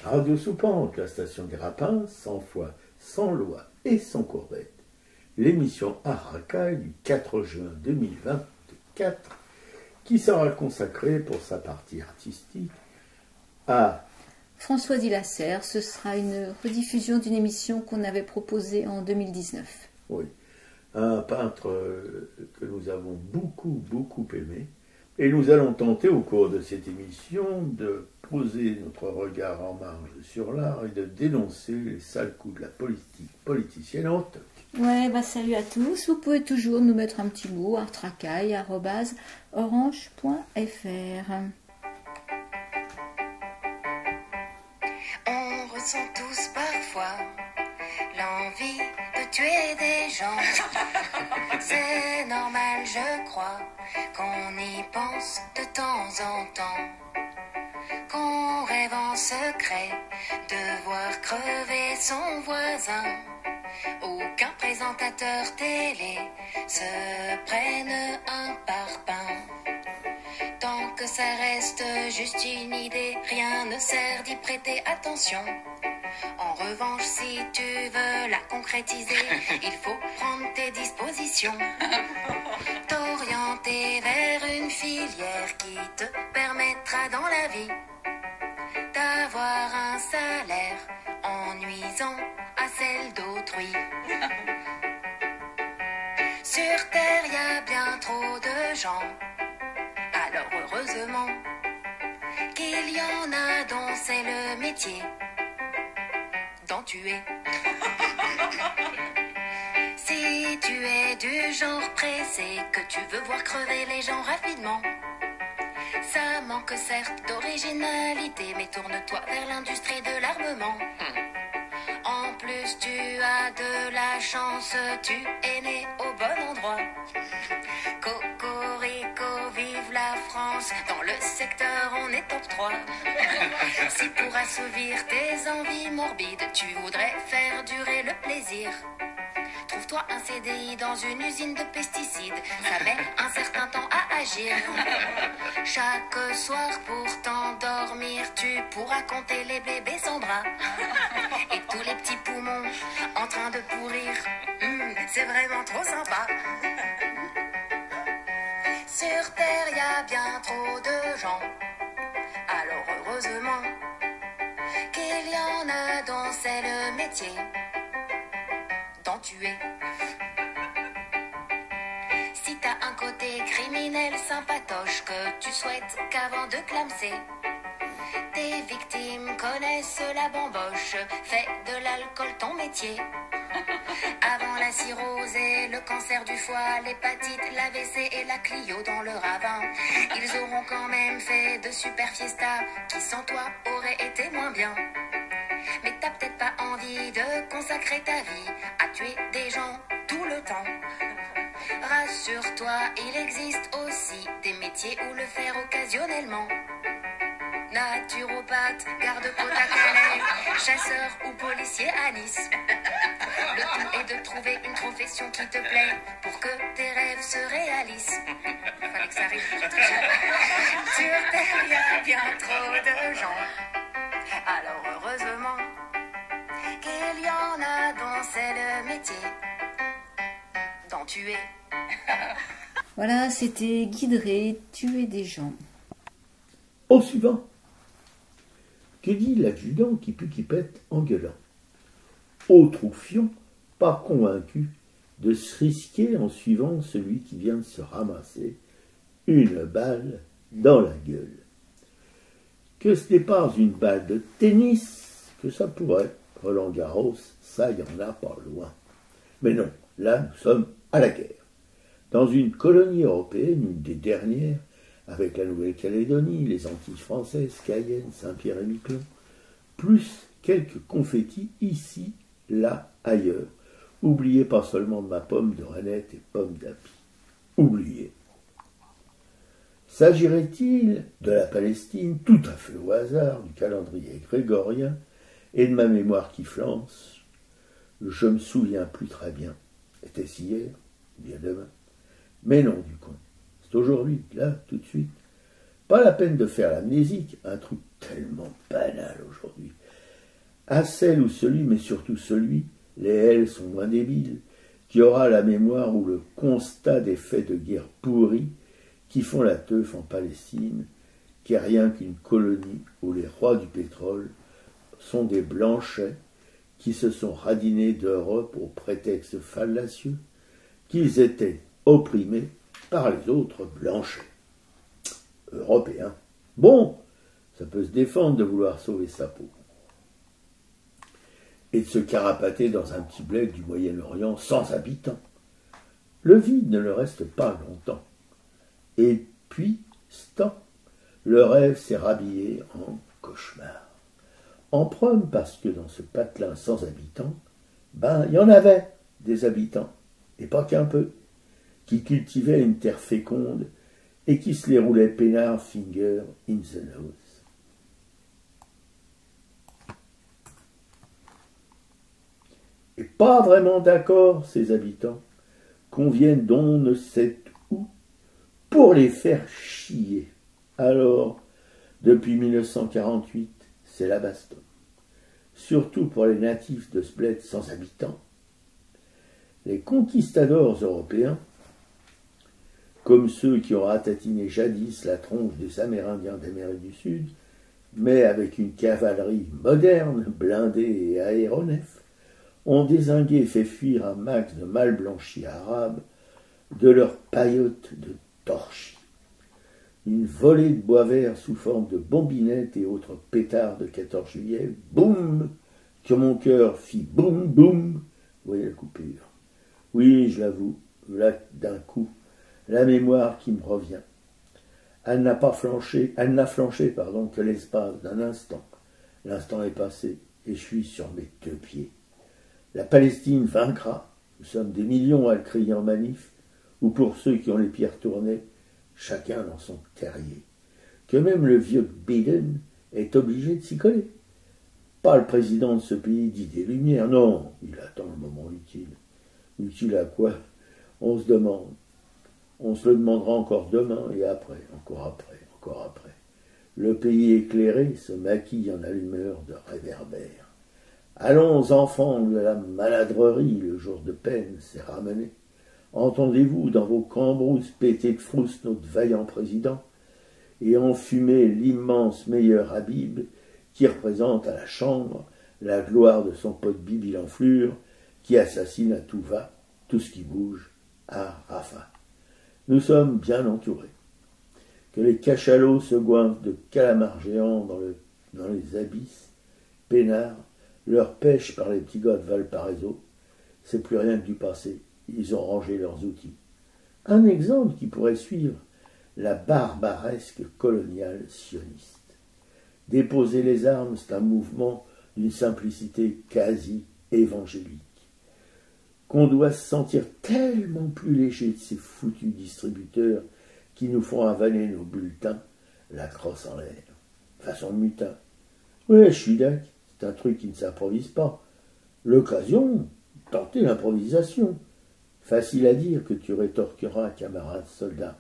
Radio Soupente, la station Grappin, sans foi, sans loi et sans courbette. L'émission Aracaille du 4 juin 2024, qui sera consacrée pour sa partie artistique à François Dillasser. Ce sera une rediffusion d'une émission qu'on avait proposée en 2019. Oui, un peintre que nous avons beaucoup aimé. Et nous allons tenter au cours de cette émission de poser notre regard en marge sur l'art et de dénoncer les sales coups de la politique politicienne en toc. Ouais, salut à tous. Vous pouvez toujours nous mettre un petit mot, artracaille@orange.fr. On ressent tous parfois l'envie de tuer des gens. C'est normal, je crois, qu'on y pense de temps en temps. Qu'on rêve en secret de voir crever son voisin. Ou qu'un présentateur télé se prenne un parpaing. Tant que ça reste juste une idée, rien ne sert d'y prêter attention. En revanche, si tu veux la concrétiser, il faut prendre tes dispositions. T'orienter vers une filière qui te permettra dans la vie d'avoir un salaire en nuisant à celle d'autrui. Sur Terre, y a bien trop de gens. Alors heureusement qu'il y en a dont c'est le métier d'en tuer. Si tu es du genre pressé, que tu veux voir crever les gens rapidement, ça manque certes d'originalité, mais tourne-toi vers l'industrie de l'armement. En plus tu as de la chance, tu es né au bon endroit. Cocorico, vive la France, dans le secteur on est top 3. Si pour assouvir tes envies morbides, tu voudrais faire durer le plaisir, trouve-toi un CDI dans une usine de pesticides, ça met un certain temps à agir. Chaque soir pour t'endormir, tu pourras compter les bébés sans bras et tous les petits poumons en train de pourrir. C'est vraiment trop sympa. Sur Terre, y a bien trop de gens. Alors heureusement qu'il y en a dont c'est le métier d'en tuer. Si t'as un côté criminel sympatoche que tu souhaites qu'avant de clamser, tes victimes connaissent la bamboche, fais de l'alcool ton métier. Avant la cirrhose et le cancer du foie, l'hépatite, l'AVC et la Clio dans le ravin, ils auront quand même fait de super fiestas qui sans toi auraient été moins bien. Mais t'as peut-être pas envie de consacrer ta vie à tuer des gens tout le temps. Rassure-toi, il existe aussi des métiers où le faire occasionnellement. Naturopathe, garde-côte à Calais, chasseur ou policier à Nice. Le tout est de trouver une profession qui te plaît pour que tes rêves se réalisent. Fallait que ça arrive pour tout ça. Sur Terre, y a bien trop de gens. Alors heureusement qu'il y en a dont c'est le métier d'en tuer. Voilà, c'était Guideret, tuer des gens. Au suivant. Que dit l'adjudant qui pue qui pète en gueulant? Autre ouffion, pas convaincu de se risquer en suivant celui qui vient de se ramasser une balle dans la gueule. Que ce n'est pas une balle de tennis, que ça pourrait. Roland Garros, ça y en a pas loin. Mais non, là nous sommes à la guerre. Dans une colonie européenne, une des dernières, avec la Nouvelle-Calédonie, les Antilles françaises, Cayenne, Saint-Pierre et Miquelon, plus quelques confettis ici, là, ailleurs, oubliés pas seulement de ma pomme de renette et pomme d'api. Oubliés. S'agirait-il de la Palestine, tout à fait au hasard, du calendrier grégorien et de ma mémoire qui flanche? Je me souviens plus très bien. Était-ce hier? Bien demain. Mais non, du con. C'est aujourd'hui, là, tout de suite. Pas la peine de faire l'amnésique, un truc tellement banal aujourd'hui. À celle ou celui, mais surtout celui, les L sont moins débiles, qui aura la mémoire ou le constat des faits de guerre pourris qui font la teuf en Palestine, qui est rien qu'une colonie où les rois du pétrole sont des blanchets qui se sont radinés d'Europe au prétexte fallacieux qu'ils étaient opprimés par les autres blanchets européens. Bon, ça peut se défendre de vouloir sauver sa peau et de se carapater dans un petit bled du Moyen-Orient sans habitants. Le vide ne le reste pas longtemps. Et puis, le rêve s'est rhabillé en cauchemar. En preuve parce que dans ce patelin sans habitants, il y en avait des habitants, et pas qu'un peu, qui cultivaient une terre féconde et qui se les roulaient peinard finger in the nose. Et pas vraiment d'accord, ces habitants, qu'on vienne d'on ne sait où pour les faire chier. Alors, depuis 1948, c'est la baston. Surtout pour les natifs de ce bled sans habitants. Les conquistadors européens, comme ceux qui ont ratatiné jadis la tronche des Amérindiens d'Amérique du Sud, mais avec une cavalerie moderne, blindée et aéronef, ont dézingué et fait fuir un max de mal blanchis arabes de leurs paillotes de torchis. Une volée de bois vert sous forme de bombinettes et autres pétards de 14 juillet, boum, que mon cœur fit boum, boum. Vous voyez la coupure. Oui, je l'avoue, là d'un coup, la mémoire qui me revient. Elle n'a flanché que l'espace d'un instant. L'instant est passé et je suis sur mes 2 pieds. La Palestine vaincra. Nous sommes des millions à le crier en manif, ou pour ceux qui ont les pieds retournés, chacun dans son terrier. Que même le vieux Biden est obligé de s'y coller. Pas le président de ce pays dit des Lumières, non, il attend le moment utile. Utile à quoi? On se demande. On se le demandera encore demain et après, encore après, encore après. Le pays éclairé se maquille en allumeur de réverbères. Allons, enfants de la maladrerie, le jour de peine s'est ramené. Entendez-vous dans vos cambrousses péter de frousse notre vaillant président et enfumer l'immense meilleur Habib qui représente à la Chambre la gloire de son pote Bibi l'enflure qui assassine à tout va, tout ce qui bouge, à Rafah. Nous sommes bien entourés. Que les cachalots se goinfrent de calamars géants dans les abysses, peinards, leur pêche par les petits gars de Valparaiso, c'est plus rien que du passé. Ils ont rangé leurs outils. Un exemple qui pourrait suivre la barbaresque coloniale sioniste. Déposer les armes, c'est un mouvement d'une simplicité quasi évangélique. Qu'on doit se sentir tellement plus léger de ces foutus distributeurs qui nous font avaler nos bulletins, la crosse en l'air, façon mutin. Ouais, je suis d'accord, c'est un truc qui ne s'improvise pas. L'occasion, tenter l'improvisation. Facile à dire que tu rétorqueras, camarade soldat.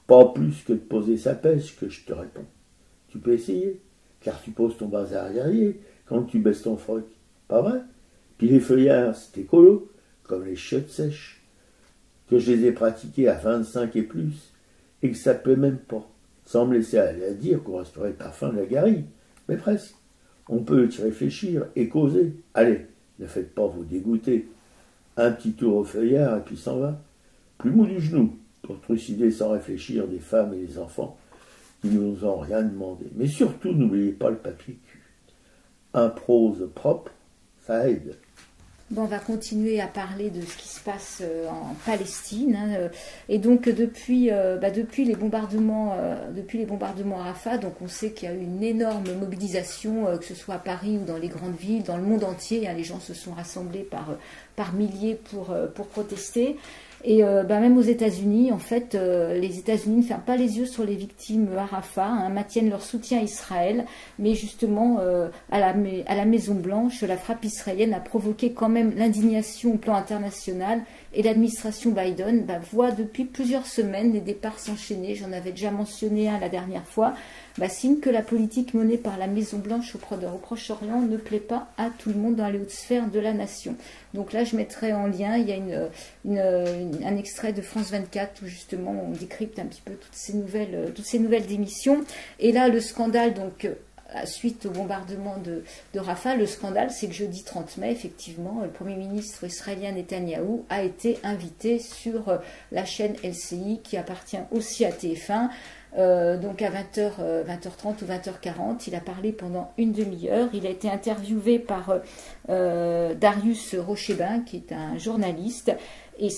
Pas plus que de poser sa pêche que je te réponds. Tu peux essayer, car tu poses ton bazar guerrier quand tu baisses ton froc. Pas vrai? Puis les feuillards, c'est écolo, comme les chiottes sèches, que je les ai pratiquées à 25 et plus, et que ça peut même pas, sans me laisser aller à dire qu'on resterait pas fin de la garille, mais presque. On peut y réfléchir et causer. Allez, ne faites pas vous dégoûter. Un petit tour au feuillard et puis s'en va. Plus mou du genou, pour trucider sans réfléchir des femmes et des enfants qui ne nous ont rien demandé. Mais surtout, n'oubliez pas le papier cul. Un prose propre, ça aide. Bon, on va continuer à parler de ce qui se passe en Palestine. Et donc, depuis les bombardements à Rafah, donc on sait qu'il y a eu une énorme mobilisation, que ce soit à Paris ou dans les grandes villes, dans le monde entier. Les gens se sont rassemblés par milliers pour protester. Et même aux États-Unis, en fait, les États-Unis ne ferment pas les yeux sur les victimes à Rafah, maintiennent leur soutien à Israël, mais justement, à la Maison-Blanche, la frappe israélienne a provoqué quand même l'indignation au plan international, et l'administration Biden voit depuis plusieurs semaines les départs s'enchaîner. J'en avais déjà mentionné un la dernière fois. signe que la politique menée par la Maison-Blanche au Proche-Orient ne plaît pas à tout le monde dans les hautes sphères de la nation. Donc là, je mettrai en lien, il y a un extrait de France 24 où justement on décrypte un petit peu toutes ces nouvelles démissions. Et là, le scandale, donc, suite au bombardement de Rafah, le scandale, c'est que jeudi 30 mai, effectivement, le Premier ministre israélien Netanyahou a été invité sur la chaîne LCI qui appartient aussi à TF1. Donc à 20h30 ou 20h40, il a parlé pendant une demi-heure. Il a été interviewé par Darius Rochebin, qui est un journaliste. Et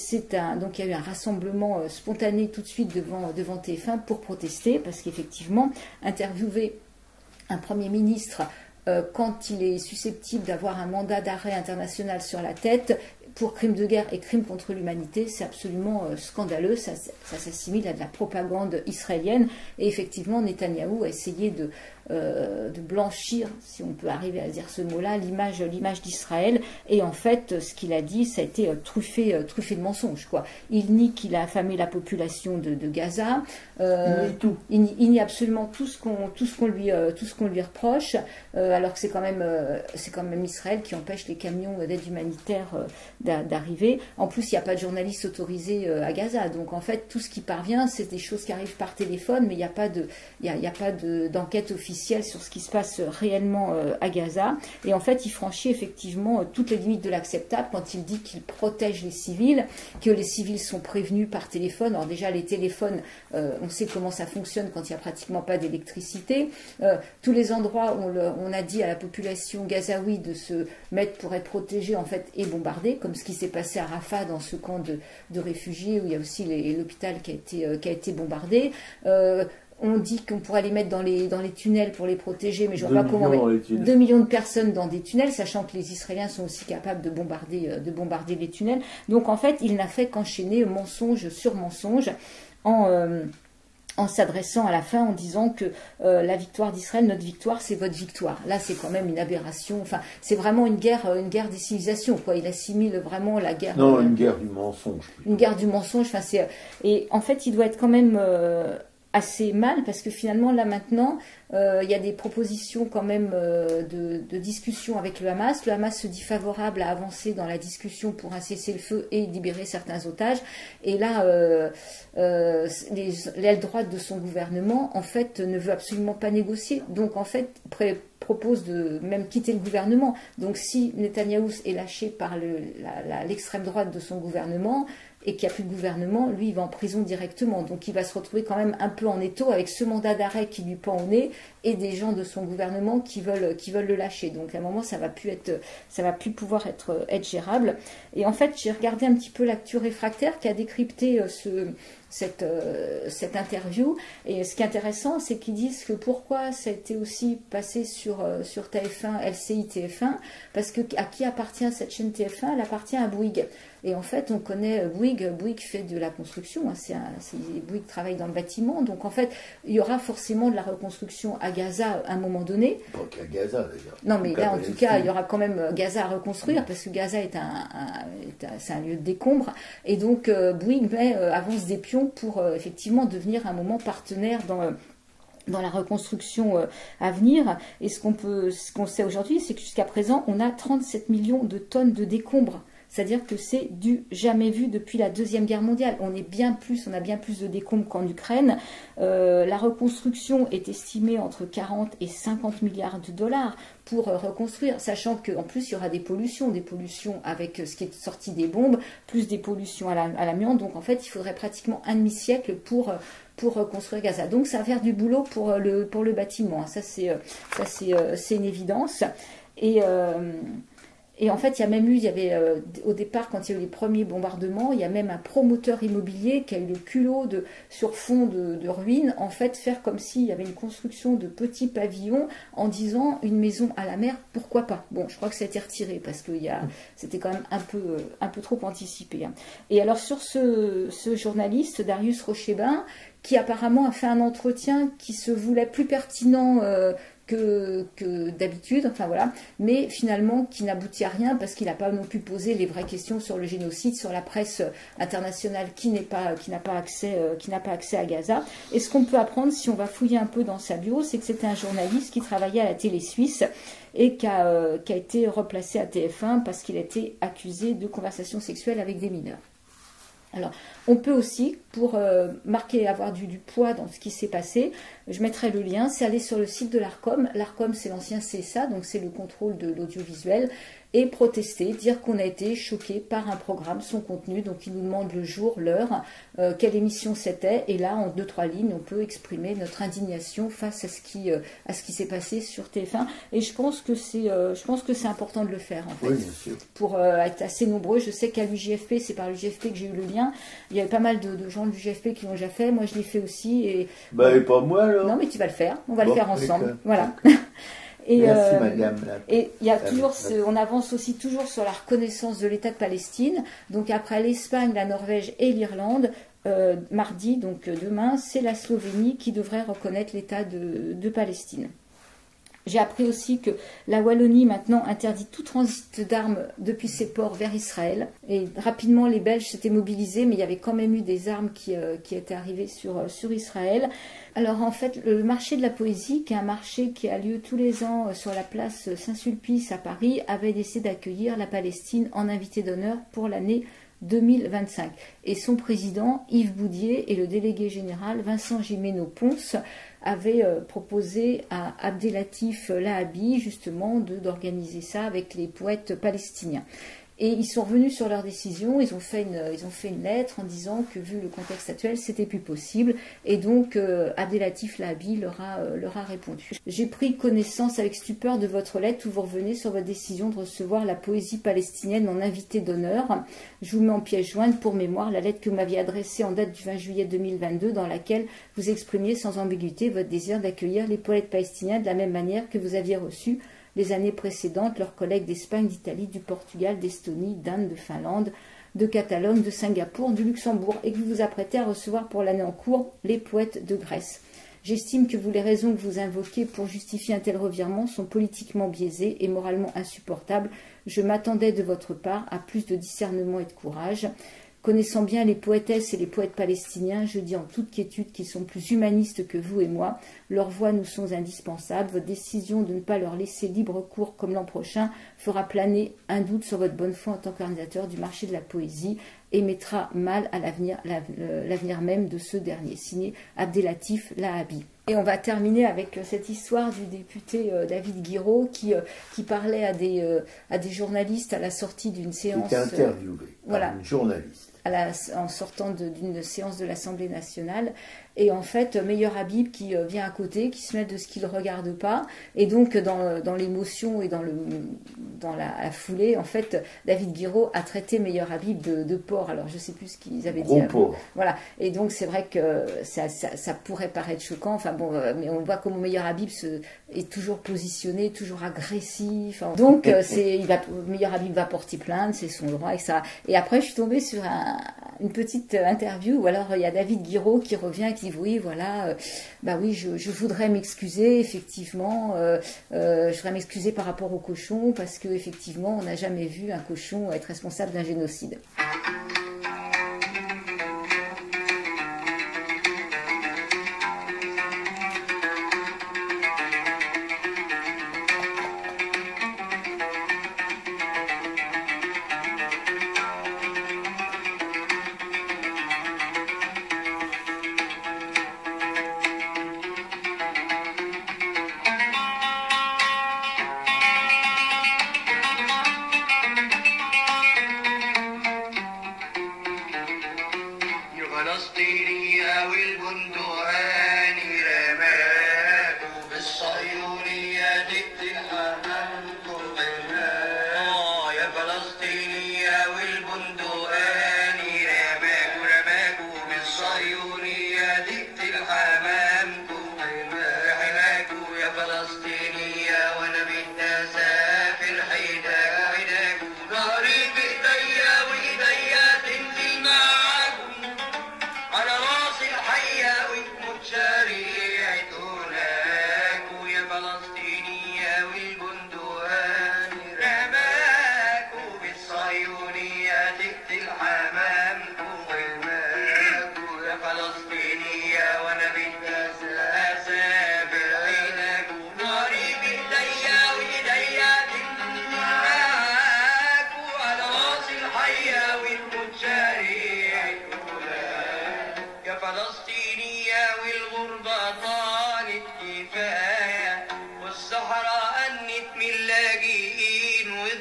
donc il y a eu un rassemblement spontané tout de suite devant TF1 pour protester, parce qu'effectivement, interviewer un Premier ministre quand il est susceptible d'avoir un mandat d'arrêt international sur la tête pour crimes de guerre et crimes contre l'humanité, c'est absolument scandaleux, ça s'assimile à de la propagande israélienne. Et effectivement, Netanyahou a essayé de blanchir, si on peut arriver à dire ce mot-là, l'image d'Israël. Et en fait, ce qu'il a dit, ça a été truffé de mensonges, quoi. Il nie qu'il a affamé la population de Gaza. Il nie absolument tout ce qu'on lui reproche, alors que c'est quand même Israël qui empêche les camions d'aide humanitaire d'arriver. En plus, il n'y a pas de journalistes autorisés à Gaza. Donc en fait, tout ce qui parvient, c'est des choses qui arrivent par téléphone, mais il n'y a pas d'enquête officielle sur ce qui se passe réellement à Gaza. Et en fait, il franchit effectivement toutes les limites de l'acceptable quand il dit qu'il protège les civils, que les civils sont prévenus par téléphone. Alors déjà, les téléphones, on sait comment ça fonctionne quand il n'y a pratiquement pas d'électricité. Tous les endroits où on a dit à la population gazaoui de se mettre pour être protégée, en fait, est bombardé, comme ce qui s'est passé à Rafah, dans ce camp de réfugiés, où il y a aussi l'hôpital qui a été bombardé. On dit qu'on pourrait les mettre dans les tunnels pour les protéger, mais je ne vois pas comment mettre 2 millions de personnes dans des tunnels, sachant que les Israéliens sont aussi capables de bombarder les tunnels. Donc en fait, il n'a fait qu'enchaîner mensonge sur mensonge en s'adressant à la fin en disant que la victoire d'Israël, notre victoire, c'est votre victoire. Là, c'est quand même une aberration. Enfin, c'est vraiment une guerre des civilisations, quoi. Il assimile vraiment la guerre. Non, une guerre du mensonge. Une guerre du mensonge. Enfin, et en fait, il doit être quand même assez mal, parce que finalement là maintenant il y a des propositions quand même de discussion avec le Hamas. Le Hamas se dit favorable à avancer dans la discussion pour un cessez-le-feu et libérer certains otages, et là l'aile droite de son gouvernement en fait ne veut absolument pas négocier, donc en fait propose de même quitter le gouvernement. Donc si Netanyahou est lâché par l'extrême droite de son gouvernement et qu'il n'y a plus de gouvernement, lui il va en prison directement. Donc il va se retrouver quand même un peu en étau avec ce mandat d'arrêt qui lui pend au nez et des gens de son gouvernement qui veulent le lâcher. Donc à un moment ça va plus pouvoir être gérable. Et en fait j'ai regardé un petit peu l'actu réfractaire qui a décrypté cette interview, et ce qui est intéressant, c'est qu'ils disent que pourquoi ça a été aussi passé sur TF1, LCI TF1, parce que à qui appartient cette chaîne TF1? Elle appartient à Bouygues. Et en fait, on connaît Bouygues fait de la construction, hein, Bouygues travaille dans le bâtiment, donc en fait, il y aura forcément de la reconstruction à Gaza à un moment donné. Pas qu'à Gaza d'ailleurs. Non, mais là, en tout cas, il y aura quand même Gaza à reconstruire, parce que Gaza est c'est un lieu de décombre, et donc Bouygues avance des pions pour effectivement devenir un moment partenaire dans la reconstruction à venir. Et ce qu'on sait aujourd'hui, c'est que jusqu'à présent, on a 37 millions de tonnes de décombres. C'est-à-dire que c'est du jamais vu depuis la Deuxième Guerre mondiale. On a bien plus de décombres qu'en Ukraine. La reconstruction est estimée entre 40 et 50 milliards de dollars pour reconstruire, sachant qu'en plus il y aura des pollutions avec ce qui est sorti des bombes, plus des pollutions à l'amiante. Donc en fait, il faudrait pratiquement un demi-siècle pour reconstruire Gaza. Donc ça va faire du boulot pour le bâtiment. Ça c'est une évidence. Et en fait, il y avait au départ, quand il y a eu les premiers bombardements, il y a même un promoteur immobilier qui a eu le culot sur fond de ruines, en fait, faire comme s'il y avait une construction de petits pavillons en disant une maison à la mer, pourquoi pas. Bon, je crois que ça a été retiré parce que c'était quand même un peu trop anticipé. Hein. Et alors sur ce journaliste, Darius Rochebin, qui apparemment a fait un entretien qui se voulait plus pertinent que d'habitude, enfin voilà, mais finalement qui n'aboutit à rien parce qu'il n'a pas non plus posé les vraies questions sur le génocide, sur la presse internationale qui n'a pas accès à Gaza. Et ce qu'on peut apprendre si on va fouiller un peu dans sa bio, c'est que c'était un journaliste qui travaillait à la télé suisse et qui a été replacé à TF1 parce qu'il a été accusé de conversation sexuelle avec des mineurs. Alors, on peut aussi, pour marquer, avoir du poids dans ce qui s'est passé, je mettrai le lien, c'est aller sur le site de l'ARCOM. L'ARCOM, c'est l'ancien CSA, donc c'est le contrôle de l'audiovisuel, et protester, dire qu'on a été choqué par un programme, son contenu, donc il nous demande le jour, l'heure, quelle émission c'était, et là, en 2-3 lignes, on peut exprimer notre indignation face à ce qui s'est passé sur TF1, et je pense que c'est important de le faire, en fait, oui, bien sûr. pour être assez nombreux. Je sais qu'à l'UJFP, c'est par l'UJFP que j'ai eu le lien, il y avait pas mal de gens de l'UJFP qui l'ont déjà fait, moi je l'ai fait aussi, et... Bah, et pas moi, alors. Non, mais tu vas le faire, on va le faire ensemble, voilà. Et, merci madame. Et il y a toujours, on avance aussi toujours sur la reconnaissance de l'État de Palestine. Donc après l'Espagne, la Norvège et l'Irlande, mardi, donc demain, c'est la Slovénie qui devrait reconnaître l'État de Palestine. J'ai appris aussi que la Wallonie maintenant interdit tout transit d'armes depuis ses ports vers Israël. Et rapidement, les Belges s'étaient mobilisés, mais il y avait quand même eu des armes qui étaient arrivées sur Israël. Alors en fait, le marché de la poésie, qui est un marché qui a lieu tous les ans sur la place Saint-Sulpice à Paris, avait décidé d'accueillir la Palestine en invité d'honneur pour l'année 2025. Et son président, Yves Boudier, et le délégué général, Vincent Gimeno-Ponce, avaient proposé à Abdelatif Lahabi, justement, d'organiser ça avec les poètes palestiniens. Et ils sont revenus sur leur décision, ils ont fait une lettre en disant que vu le contexte actuel, c'était plus possible. Et donc, Abdelatif Lahabi leur a répondu. J'ai pris connaissance avec stupeur de votre lettre où vous revenez sur votre décision de recevoir la poésie palestinienne en invité d'honneur. Je vous mets en pièce jointe pour mémoire la lettre que vous m'aviez adressée en date du 20 juillet 2022 dans laquelle vous exprimiez sans ambiguïté votre désir d'accueillir les poètes palestiniens de la même manière que vous aviez reçu les années précédentes leurs collègues d'Espagne, d'Italie, du Portugal, d'Estonie, d'Inde, de Finlande, de Catalogne, de Singapour, du Luxembourg, et que vous vous apprêtez à recevoir pour l'année en cours les poètes de Grèce. J'estime que les raisons que vous invoquez pour justifier un tel revirement sont politiquement biaisées et moralement insupportables. Je m'attendais de votre part à plus de discernement et de courage. Connaissant bien les poétesses et les poètes palestiniens, je dis en toute quiétude qu'ils sont plus humanistes que vous et moi. Leurs voix nous sont indispensables. Votre décision de ne pas leur laisser libre cours comme l'an prochain fera planer un doute sur votre bonne foi en tant qu'organisateur du marché de la poésie et mettra mal à l'avenir même de ce dernier. Signé Abdelatif Lahabi. Et on va terminer avec cette histoire du député David Guiraud qui parlait à des journalistes à la sortie d'une séance. Qui était interviewé par une journaliste. En sortant d'une séance de l'Assemblée nationale. Et en fait, Meyer Habib qui vient à côté, qui se met de ce qu'il ne regarde pas. Et donc, dans l'émotion et dans la foulée, en fait, David Guiraud a traité Meyer Habib de porc. Alors, je ne sais plus ce qu'ils avaient dit. Voilà. Et donc, c'est vrai que ça pourrait paraître choquant. Enfin bon, mais on voit comment Meyer Habib est toujours positionné, toujours agressif. Donc, Meyer Habib va porter plainte, c'est son droit, etc. Et après, je suis tombée sur une petite interview où alors il y a David Guiraud qui revient et qui dit oui, voilà, oui, je voudrais m'excuser, effectivement, je voudrais m'excuser par rapport au cochon parce qu'effectivement, on n'a jamais vu un cochon être responsable d'un génocide.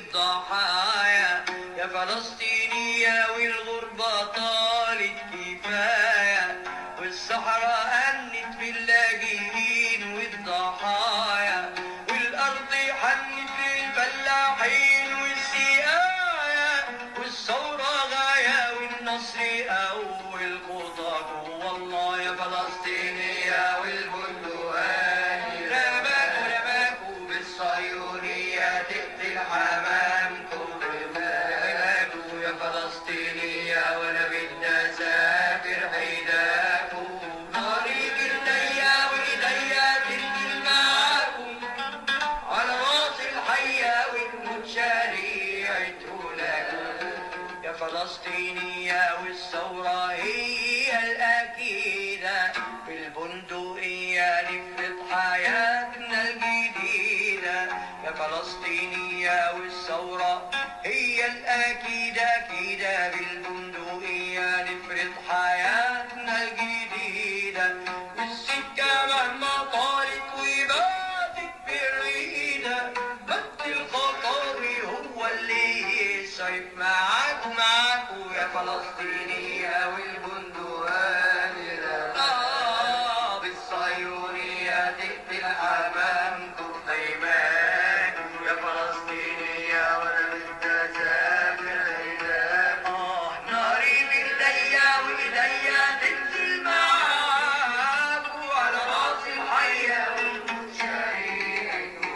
والضحايا يا فلسطينية والغربة طالت كفاية والصحراء أنت باللاجئين والضحايا والأرض حنت للفلاحين والسقايا والثورة غاية والنصر أول خطاك والله يا فلسطينية والبندقان رماكوا بالصهيونية تقتل حمامكم رماكوا يا فلسطينية وأنا بدي أسافر حيداكم ناري بإيديا وإيديا تنزل معاكم على راس الحية والموت شريعته لكم يا فلسطينية والثورة هي الأكيدة بالبندقية نفرض حياتنا الجديدة يا فلسطينية والثورة هي الأكيدة كده بالبندقية نفرض حياتنا الجديدة والسكة مهما طالت وباتت بعيدة بد الخطاوي هو اللي يسعف معاكوا يا فلسطينية والبندقان بالصهيونية تقتل أمامكم خيماكم يا فلسطينية وأنا بدي أسافر هناك ناري بإيديا وإيديا تنزل معاكوا على راس الحية والموت شريعته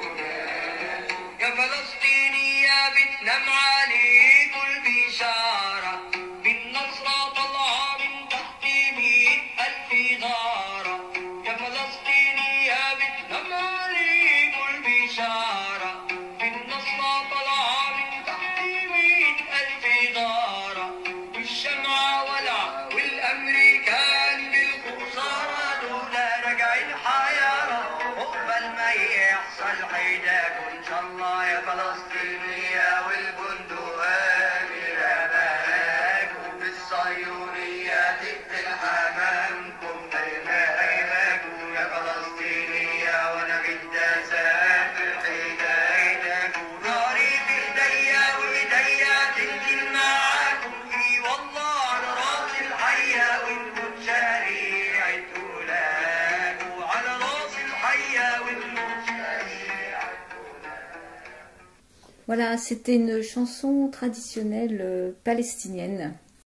يا فلسطينية بتنام عليكوا البشارة بالنصرة طالعة من تحت 100,000 غارة يا فلسطينية بتنام عليكوا البشارة بالنصرة طالعة من تحت 100,000 غارة والشمعة ولع والأمريكان بالخسارة دول راجعين حيارة قبل ما يحصل حيداكوا إن شاء الله يا فلسطينية والبندقان رماكوا بالصهيونية تقتل حمامكم خيماكوا يا فلسطينية وأنا بدي أسافر حيداكوا ناري بإيديا وإيديا تنزل معاكم إي والله على راس الحية والموت شريعته لكوا على راس الحية والموت شريعته. Voilà, c'était une chanson traditionnelle palestinienne